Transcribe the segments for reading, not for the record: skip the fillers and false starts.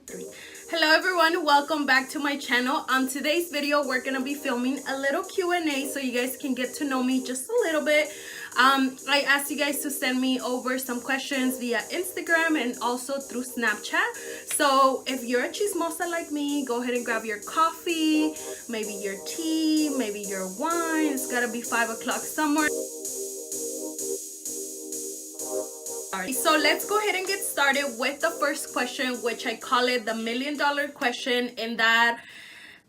3. Hello everyone, welcome back to my channel. On today's video we're gonna be filming a little Q&A so you guys can get to know me just a little bit. I asked you guys to send me over some questions via Instagram and also through Snapchat. So if you're a chismosa like me, go ahead and grab your coffee, maybe your tea, maybe your wine. It's gotta be 5 o'clock somewhere. So let's go ahead and get started with the first question, which I call it the $1 million question. In that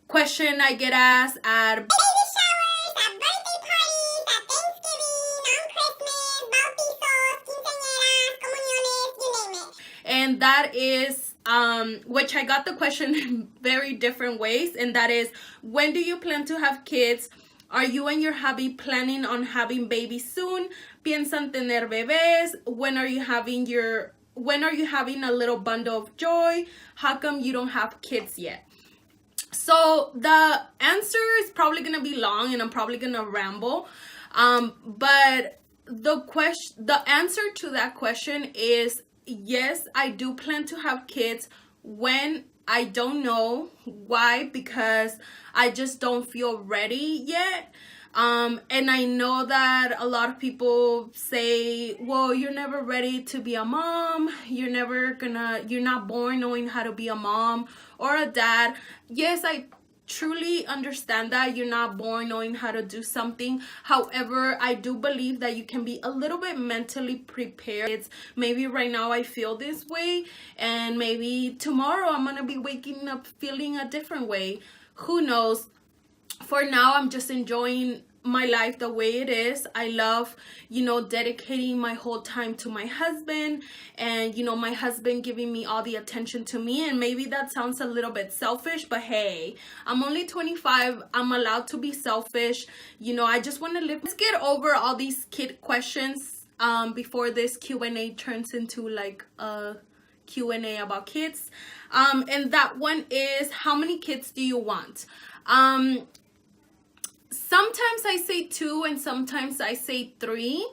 question I get asked at baby showers, at birthday parties, at Thanksgiving, on Christmas, bautizos, quinceañeras, comuniones, you name it. And that is which I got the question in very different ways, and that is, when do you plan to have kids? Are you and your hubby planning on having babies soon? ¿Piensan tener bebés? When are you having a little bundle of joy? How come you don't have kids yet? So the answer is probably gonna be long and I'm probably gonna ramble. But the answer to that question is yes, I do plan to have kids. When? I don't know. Why? Because I just don't feel ready yet. And I know that a lot of people say, well, you're never ready to be a mom. You're not born knowing how to be a mom or a dad. Yes, I truly understand that you're not born knowing how to do something. However, I do believe that you can be a little bit mentally prepared. It's maybe right now I feel this way, and maybe tomorrow I'm gonna be waking up feeling a different way. Who knows? For now, I'm just enjoying my life the way it is. I love, dedicating my whole time to my husband, and my husband giving me all the attention to me. And maybe that sounds a little bit selfish, but hey, I'm only 25. I'm allowed to be selfish. I just want to live. Let's get over all these kid questions before this Q&A turns into like a Q&A about kids. And that one is, how many kids do you want? Sometimes I say 2 and sometimes I say 3.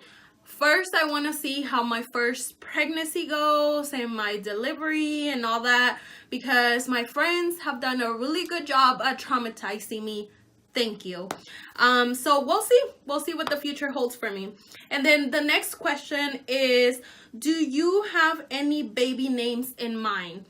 First, I want to see how my first pregnancy goes and my delivery and all that, because my friends have done a really good job at traumatizing me. Thank you. So we'll see. We'll see what the future holds for me. And then the next question is, do you have any baby names in mind?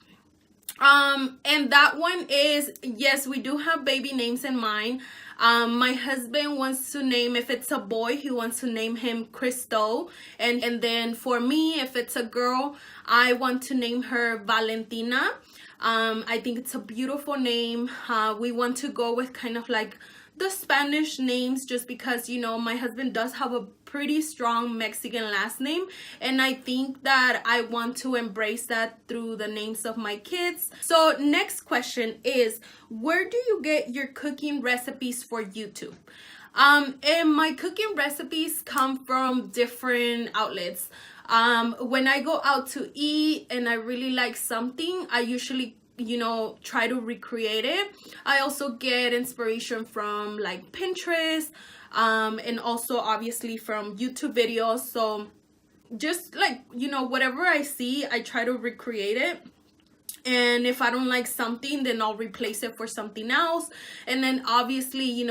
And that one is, yes, we do have baby names in mind. My husband wants to name, if it's a boy, he wants to name him Cristo. And then for me, if it's a girl, I want to name her Valentina. I think it's a beautiful name. We want to go with kind of like the Spanish names, just because, my husband does have a pretty strong Mexican last name, and I think that I want to embrace that through the names of my kids. So next question is, where do you get your cooking recipes for YouTube? And my cooking recipes come from different outlets. When I go out to eat and I really like something, I usually try to recreate it. I also get inspiration from like Pinterest, and also obviously from YouTube videos. So just like, whatever I see, I try to recreate it. And if I don't like something, then I'll replace it for something else. And then obviously,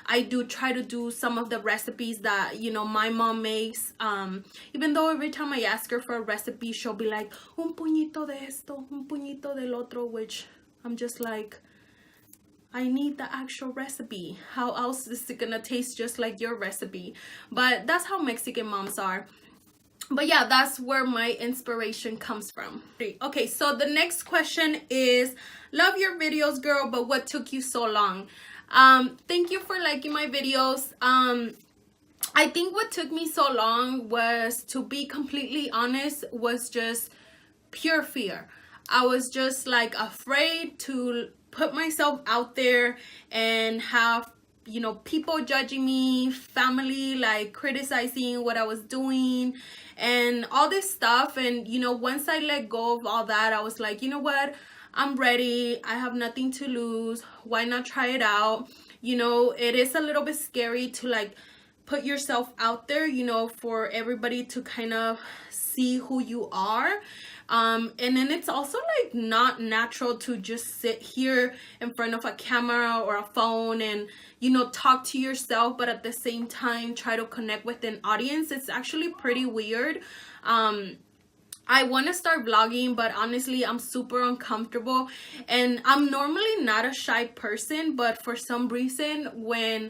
I do try to do some of the recipes that, my mom makes. Even though every time I ask her for a recipe, she'll be like, un puñito de esto, un puñito del otro, which I'm just like, I need the actual recipe. How else is it gonna taste just like your recipe? But that's how Mexican moms are. But yeah, that's where my inspiration comes from. Okay, so the next question is, love your videos, girl, but what took you so long? Thank you for liking my videos. I think what took me so long was, to be completely honest, was just pure fear. I was just like afraid to put myself out there and have people judging me, family like criticizing what I was doing and all this stuff. And once I let go of all that, I was like, you know what, I'm ready. I have nothing to lose. Why not try it out? It is a little bit scary to like put yourself out there, for everybody to kind of see who you are. And then it's also like not natural to just sit here in front of a camera or a phone and, you know, talk to yourself, but at the same time try to connect with an audience. It's actually pretty weird. I want to start vlogging, but honestly, I'm super uncomfortable. And I'm normally not a shy person, but for some reason, when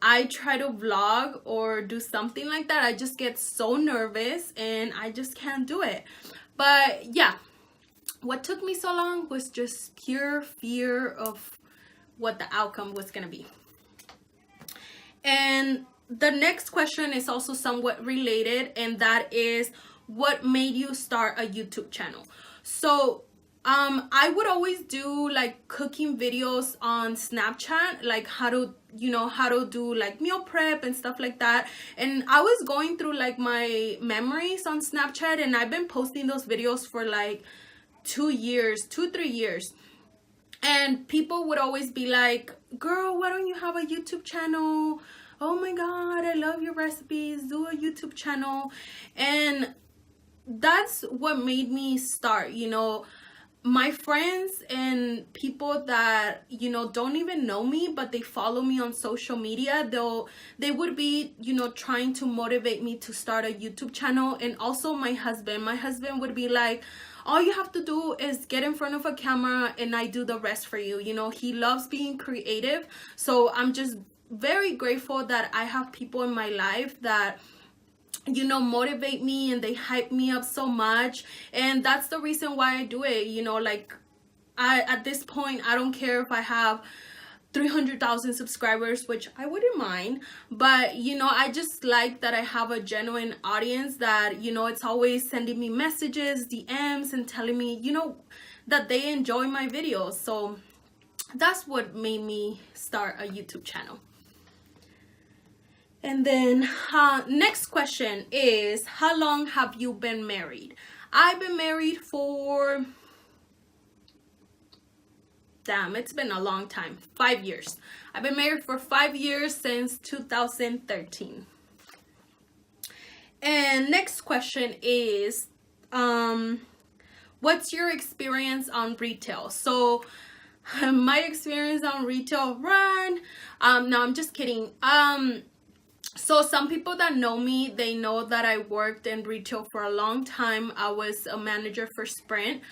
I try to vlog or do something like that, I just get so nervous and I just can't do it. But yeah, what took me so long was just pure fear of what the outcome was going to be. And the next question is also somewhat related, and that is, what made you start a YouTube channel? So I would always do like cooking videos on Snapchat, like how to do like meal prep and stuff like that. And I was going through like my memories on Snapchat, and I've been posting those videos for like 3 years. And people would always be like, girl, why don't you have a YouTube channel? Oh my God, I love your recipes. Do a YouTube channel. And that's what made me start. You know, my friends and people that, you know, don't even know me, but they follow me on social media, they would be, you know, trying to motivate me to start a YouTube channel. And also my husband would be like, all you have to do is get in front of a camera and I do the rest for you. You know, he loves being creative. So I'm just very grateful that I have people in my life that, you know, motivate me and they hype me up so much. And that's the reason why I do it. You know, like at this point, I don't care if I have 300,000 subscribers, which I wouldn't mind, but you know, I just like that I have a genuine audience that, you know, it's always sending me messages, DMs, and telling me, you know, that they enjoy my videos. So that's what made me start a YouTube channel. And then next question is, how long have you been married? I've been married for, damn, it's been a long time, 5 years. I've been married for 5 years, since 2013. And next question is, what's your experience on retail? So my experience on retail, no, I'm just kidding. So some people that know me, they know that I worked in retail for a long time. I was a manager for Sprint.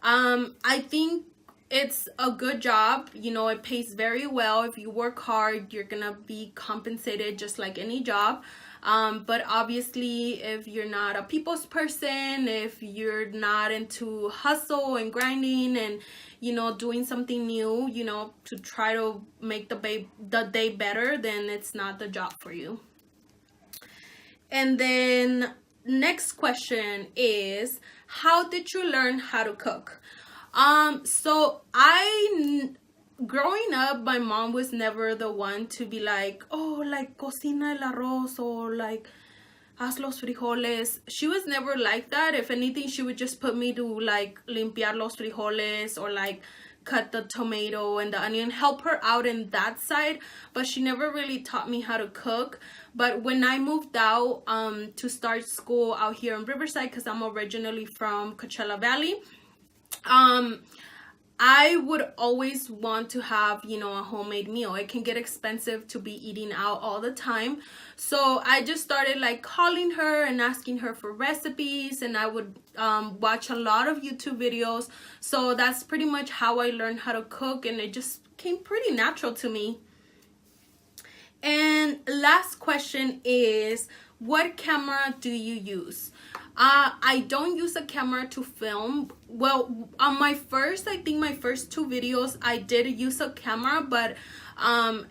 I think it's a good job. You know, it pays very well. If you work hard, you're gonna be compensated just like any job. But obviously, if you're not a people's person, if you're not into hustle and grinding and, you know, doing something new, you know, to try to make the day better, then it's not the job for you. And then next question is, how did you learn how to cook? So growing up, my mom was never the one to be like, oh, like cocina el arroz, or like haz los frijoles. She was never like that. If anything, she would just put me to like limpiar los frijoles, or like cut the tomato and the onion, help her out in that side, but she never really taught me how to cook. But when I moved out to start school out here in Riverside, because I'm originally from Coachella Valley, I would always want to have, you know, a homemade meal. It can get expensive to be eating out all the time. So I just started like calling her and asking her for recipes, and I would watch a lot of YouTube videos. So that's pretty much how I learned how to cook, and it just came pretty natural to me. And last question is, what camera do you use? I don't use a camera to film. Well, on my first 2 videos, I did use a camera, but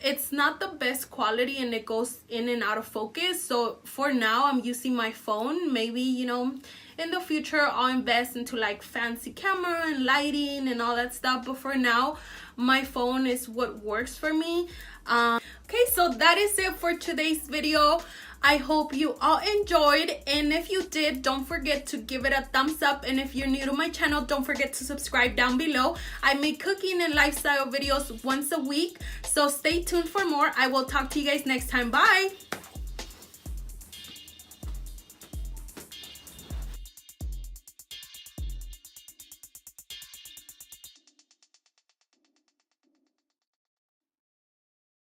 it's not the best quality and it goes in and out of focus. So for now, I'm using my phone. Maybe, you know, in the future, I'll invest into like fancy camera and lighting and all that stuff. But for now, my phone is what works for me. Okay, so that is it for today's video. I hope you all enjoyed, and if you did, don't forget to give it a thumbs up, and if you're new to my channel, don't forget to subscribe down below. I make cooking and lifestyle videos once a week, so stay tuned for more. I will talk to you guys next time. Bye!